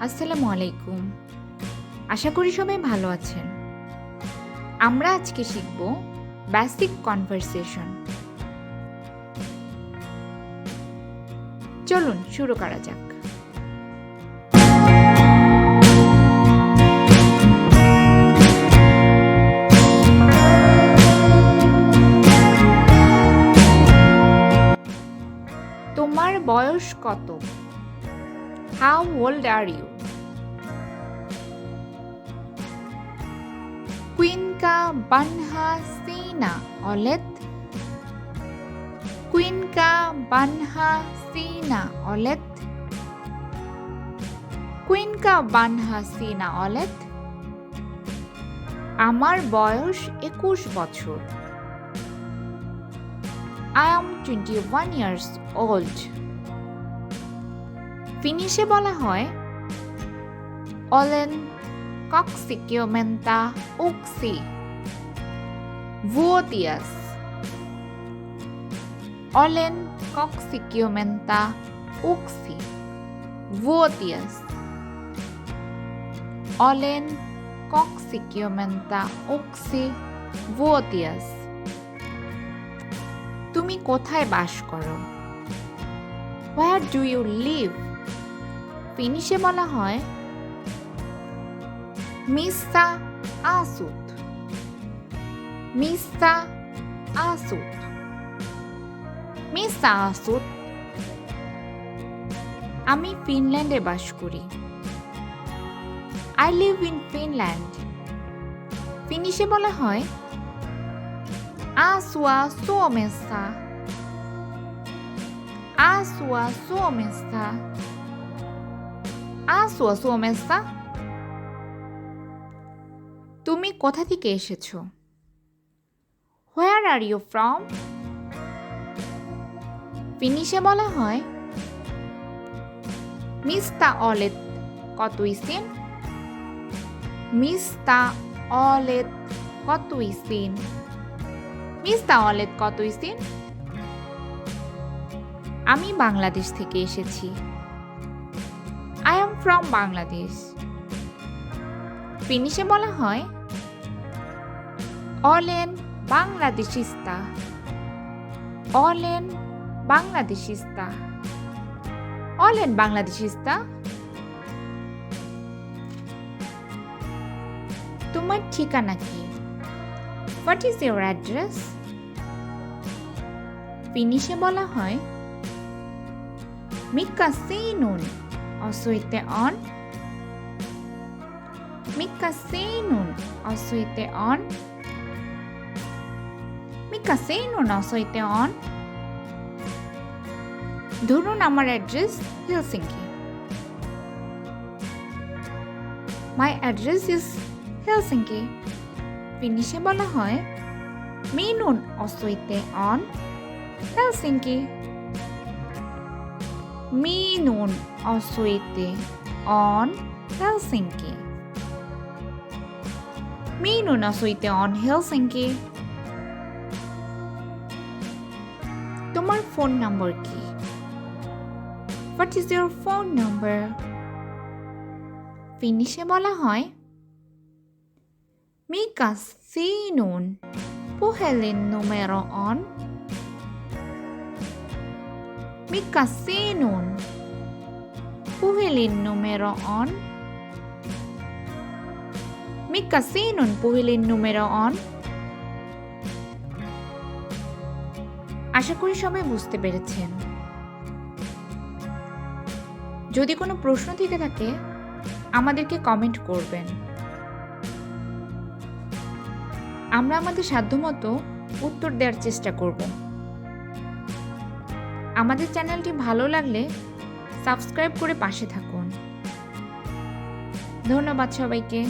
আসসালামু আলাইকুম। আশা করি সবাই ভালো আছেন। আমরা আজকে শিখব বেসিক কনভারসেশন। চলুন শুরু করা যাক। তোমার বয়স কত? How old are you? Kuinka banha sina olet? Kuinka banha sina olet? Kuinka banha sina olet? আমার বয়স 21 বছর। I am 21 years old. ফিনিশে বলা হয় Olen 21 vuotias. Olen 21 vuotias. Olen 21 vuotias. তুমি কোথায় বাস করো? Where do you live? ফিনিশে বলা হয় Missä asut? Missä asut? Missä asut? আমি ফিনল্যান্ডে বাস করি। I live in Finland. ফিনিশে বলা হয় Asua Suomessa. Asua Suomessa. Asua Suomessa. তুমি কোথা থেকে এসেছো? Where are you from? ফিনিশে বলা হয় Mistä olet kotoisin? Mistä olet kotoisin? Mistä olet kotoisin? আমি বাংলাদেশ থেকে এসেছি। I am from Bangladesh. ফিনিশে বলা হয় Olen Bangladeshista. Olen Bangladeshista. Olen Bangladeshista. তোমার ঠিকানা কি? What is your address? ফিনিশে বলা হয় Mikä sinun osoite on? Mikä sinun osoite on? Mikä sinun osoite on? ধরুন আমার address Helsinki. My address is Helsinki. ফিনিশে বলা হয় Minun osoite on Helsinki. Minun osoite on Helsinki. Minun osoite on Helsinki. তোমার phone নম্বর কি? What is your phone number? ফিনিশে বলা হয় Mikä sinun puhelinnumero on? Mikä sinun puhelinnumero on? Mikä sinun puhelinnumero on? আশা করি সবাই বুঝতে পেরেছেন। যদি কোনো প্রশ্ন থেকে থাকে আমাদেরকে কমেন্ট করবেন। আমরা আমাদের সাধ্যমতো উত্তর দেওয়ার চেষ্টা করব। আমাদের চ্যানেলটি ভালো লাগলে সাবস্ক্রাইব করে পাশে থাকুন। ধন্যবাদ সবাইকে।